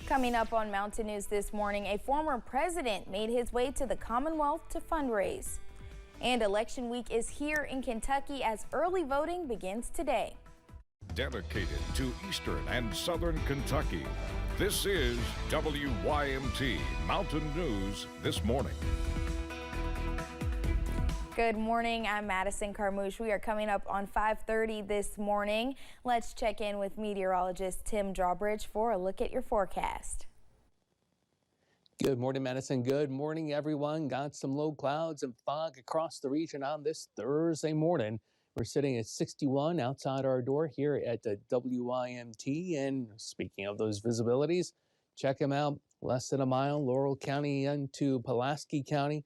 Coming up on Mountain News this morning, a former president made his way to the Commonwealth to fundraise. And election week is here in Kentucky as early voting begins today. Dedicated to Eastern and Southern Kentucky, this is WYMT Mountain News this morning. Good morning, I'm Madison Carmouche. We are coming up on 5:30 this morning. Let's check in with meteorologist Tim Drawbridge for a look at your forecast. Good morning, Madison. Good morning, everyone. Got some low clouds and fog across the region on this Thursday morning. We're sitting at 61 outside our door here at the WYMT. And speaking of those visibilities, check them out. Less than a mile, Laurel County into Pulaski County.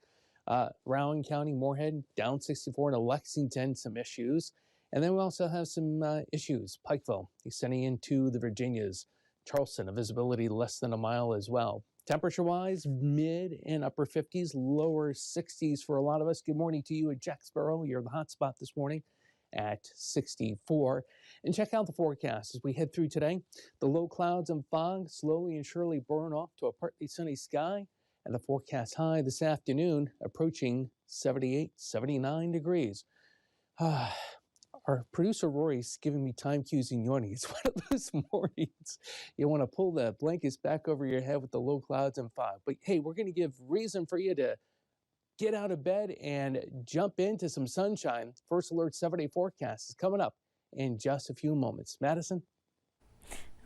Rowan County, Moorhead, down 64 into Lexington, some issues. And then we also have some issues. Pikeville, extending into the Virginias. Charleston, a visibility less than a mile as well. Temperature-wise, mid and upper 50s, lower 60s for a lot of us. Good morning to you at Jacksboro. You're the hot spot this morning at 64. And check out the forecast as we head through today. The low clouds and fog slowly and surely burn off to a partly sunny sky. And the forecast high this afternoon approaching 78, 79 degrees. Our producer Rory's giving me time cues and yawning. It's one of those mornings you want to pull the blankets back over your head with the low clouds and fog. But hey, we're going to give reason for you to get out of bed and jump into some sunshine. First Alert 7-day forecast is coming up in just a few moments. Madison?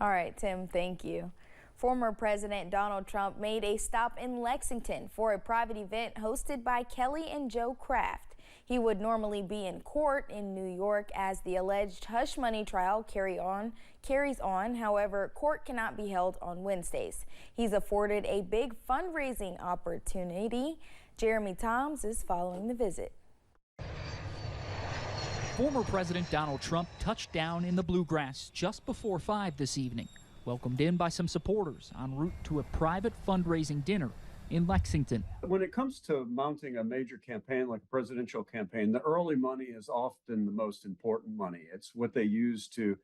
All right, Tim, thank you. Former President Donald Trump made a stop in Lexington for a private event hosted by Kelly and Joe Kraft. He would normally be in court in New York as the alleged hush money trial carries on. However, court cannot be held on Wednesdays. He's afforded a big fundraising opportunity. Jeremy Toms is following the visit. Former President Donald Trump touched down in the Bluegrass just before 5 this evening. Welcomed in by some supporters en route to a private fundraising dinner in Lexington. When it comes to mounting a major campaign like a presidential campaign, the early money is often the most important money. It's what they use to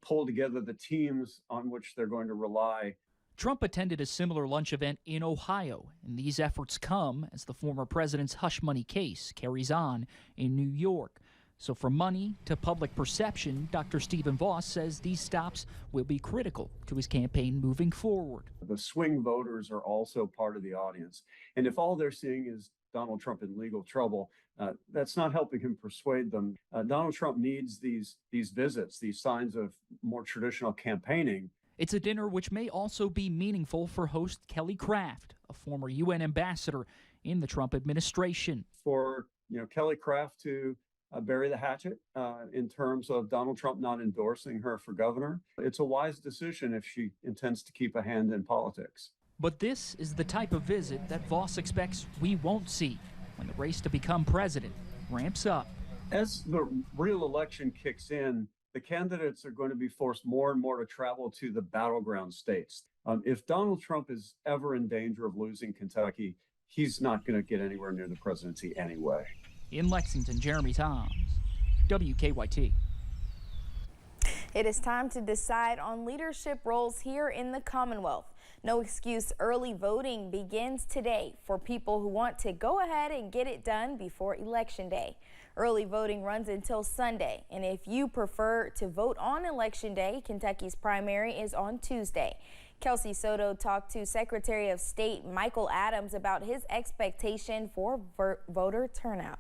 pull together the teams on which they're going to rely. Trump attended a similar lunch event in Ohio, and these efforts come as the former president's hush money case carries on in New York. So from money to public perception, Dr. Stephen Voss says these stops will be critical to his campaign moving forward. The swing voters are also part of the audience. And if all they're seeing is Donald Trump in legal trouble, that's not helping him persuade them. Donald Trump needs these visits, these signs of more traditional campaigning. It's a dinner which may also be meaningful for host Kelly Kraft, a former UN ambassador in the Trump administration. For Kelly Kraft to bury the hatchet in terms of Donald Trump not endorsing her for governor. It's a wise decision if she intends to keep a hand in politics. But this is the type of visit that Voss expects we won't see when the race to become president ramps up. As the real election kicks in, the candidates are going to be forced more and more to travel to the battleground states. If Donald Trump is ever in danger of losing Kentucky, he's not going to get anywhere near the presidency anyway. In Lexington, Jeremy Toms, WKYT. It is time to decide on leadership roles here in the Commonwealth. No excuse early voting begins today for people who want to go ahead and get it done before Election Day. Early voting runs until Sunday, and if you prefer to vote on Election Day, Kentucky's primary is on Tuesday. Kelsey Soto talked to Secretary of State Michael Adams about his expectation for voter turnout.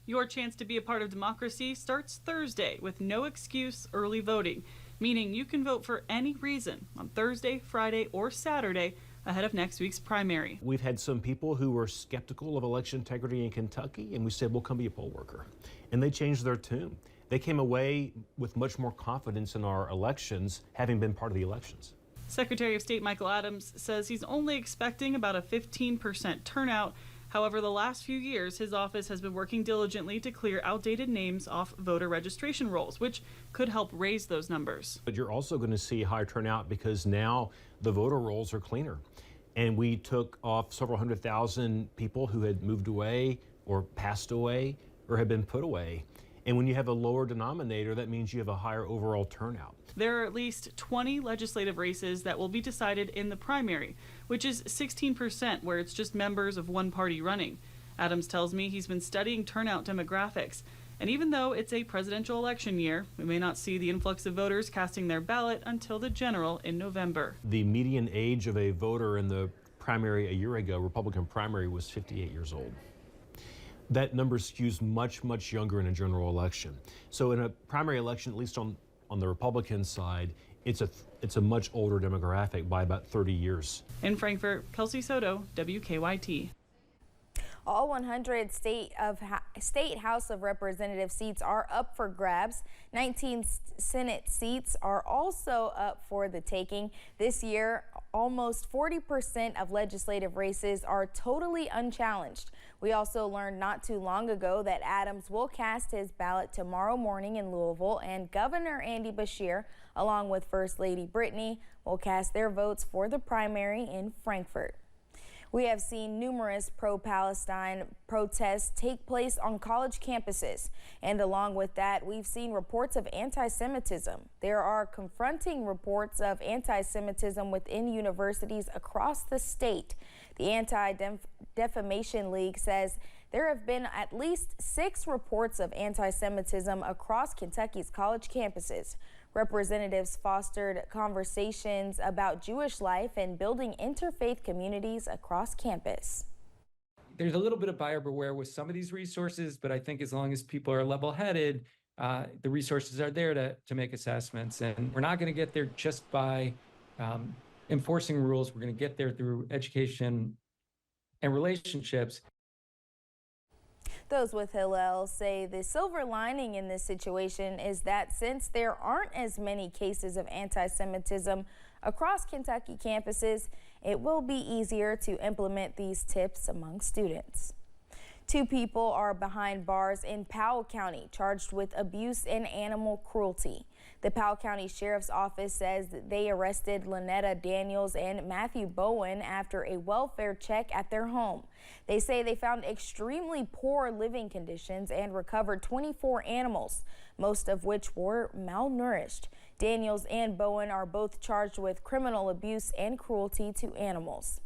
Your chance to be a part of democracy starts Thursday with no excuse early voting, meaning you can vote for any reason on Thursday, Friday, or Saturday ahead of next week's primary. We've had some people who were skeptical of election integrity in Kentucky, and we said, well, come be a poll worker. And they changed their tune. They came away with much more confidence in our elections, having been part of the elections. Secretary of State Michael Adams says he's only expecting about a 15% turnout. However, the last few years, his office has been working diligently to clear outdated names off voter registration rolls, which could help raise those numbers. But you're also going to see higher turnout because now the voter rolls are cleaner. And we took off several 100,000 people who had moved away or passed away or had been put away. And when you have a lower denominator, that means you have a higher overall turnout. There are at least 20 legislative races that will be decided in the primary, which is 16%, where it's just members of one party running. Adams tells me he's been studying turnout demographics. And even though it's a presidential election year, we may not see the influx of voters casting their ballot until the general in November. The median age of a voter in the primary a year ago, Republican primary, was 58 years old. That number skews much, much younger in a general election. So in a primary election, at least on the Republican side, it's a much older demographic by about 30 years. In Frankfort, Kelsey Soto, WKYT. All 100 state House of Representative seats are up for grabs. 19 Senate seats are also up for the taking. This year, almost 40% of legislative races are totally unchallenged. We also learned not too long ago that Adams will cast his ballot tomorrow morning in Louisville, and Governor Andy Beshear, along with First Lady Brittany, will cast their votes for the primary in Frankfort. We have seen numerous pro-Palestine protests take place on college campuses. And along with that, we've seen reports of anti-Semitism. There are confronting reports of anti-Semitism within universities across the state. The Anti-Defamation League says there have been at least 6 reports of anti-Semitism across Kentucky's college campuses. Representatives fostered conversations about Jewish life and building interfaith communities across campus. There's a little bit of buyer beware with some of these resources, but I think as long as people are level-headed, the resources are there to make assessments. And we're not going to get there just by enforcing rules. We're going to get there through education and relationships. Those with Hillel say the silver lining in this situation is that since there aren't as many cases of anti-Semitism across Kentucky campuses, it will be easier to implement these tips among students. 2 people are behind bars in Powell County charged with abuse and animal cruelty. The Powell County Sheriff's Office says that they arrested Lynetta Daniels and Matthew Bowen after a welfare check at their home. They say they found extremely poor living conditions and recovered 24 animals, most of which were malnourished. Daniels and Bowen are both charged with criminal abuse and cruelty to animals.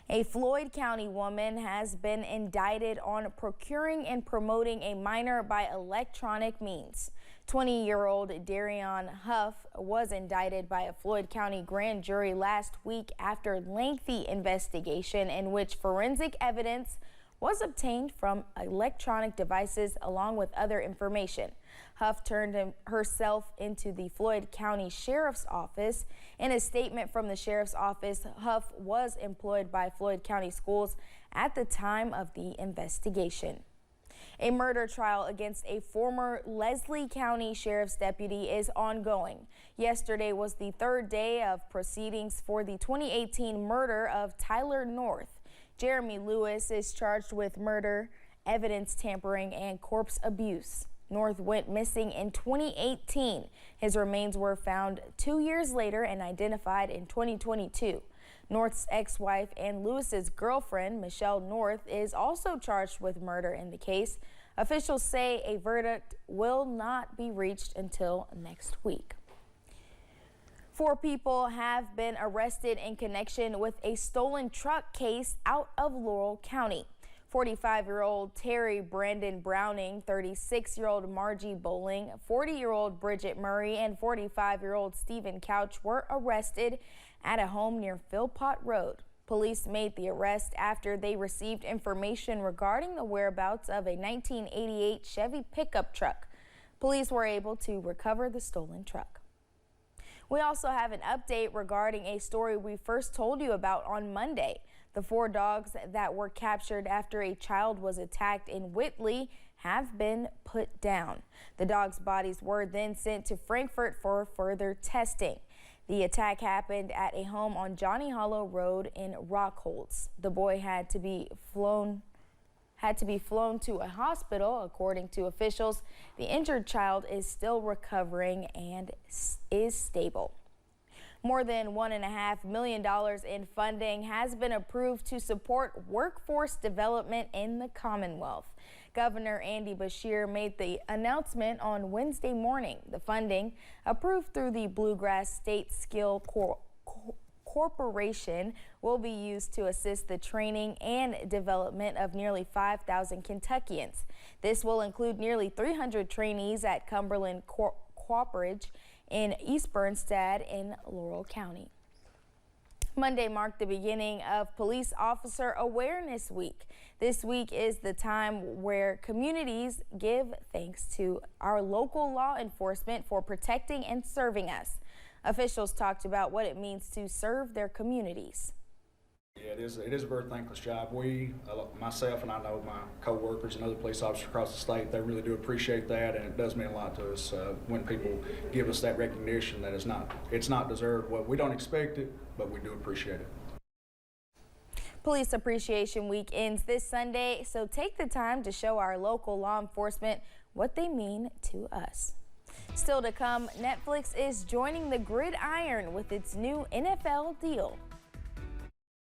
A Floyd County woman has been indicted on procuring and promoting a minor by electronic means. 20-year-old Darion Huff was indicted by a Floyd County grand jury last week after lengthy investigation in which forensic evidence was obtained from electronic devices along with other information. Huff turned herself into the Floyd County Sheriff's Office. In a statement from the Sheriff's Office, Huff was employed by Floyd County Schools at the time of the investigation. A murder trial against a former Leslie County Sheriff's deputy is ongoing. Yesterday was the 3rd day of proceedings for the 2018 murder of Tyler North. Jeremy Lewis is charged with murder, evidence tampering, and corpse abuse. North went missing in 2018. His remains were found 2 years later and identified in 2022. North's ex-wife and Lewis's girlfriend, Michelle North, is also charged with murder in the case. Officials say a verdict will not be reached until next week. 4 people have been arrested in connection with a stolen truck case out of Laurel County. 45-year-old Terry Brandon Browning, 36-year-old Margie Bowling, 40-year-old Bridget Murray, and 45-year-old Stephen Couch were arrested at a home near Philpott Road. Police made the arrest after they received information regarding the whereabouts of a 1988 Chevy pickup truck. Police were able to recover the stolen truck. We also have an update regarding a story we first told you about on Monday. The 4 dogs that were captured after a child was attacked in Whitley have been put down. The dogs' bodies were then sent to Frankfort for further testing. The attack happened at a home on Johnny Hollow Road in Rockholtz. The boy had to be flown to a hospital, according to officials. The injured child is still recovering and is stable. More than $1.5 million in funding has been approved to support workforce development in the Commonwealth. Governor Andy Beshear made the announcement on Wednesday morning. The funding, approved through the Bluegrass State Skill Corporation, will be used to assist the training and development of nearly 5,000 Kentuckians. This will include nearly 300 trainees at Cumberland Cooperage in East Bernstead in Laurel County. Monday marked the beginning of Police Officer Awareness Week. This week is the time where communities give thanks to our local law enforcement for protecting and serving us. Officials talked about what it means to serve their communities. Yeah, it is a very thankless job. Myself and I know my co-workers and other police officers across the state, they really do appreciate that, and it does mean a lot to us when people give us that recognition that it's not deserved. Well, we don't expect it, but we do appreciate it. Police Appreciation Week ends this Sunday, so take the time to show our local law enforcement what they mean to us. Still to come, Netflix is joining the gridiron with its new NFL deal.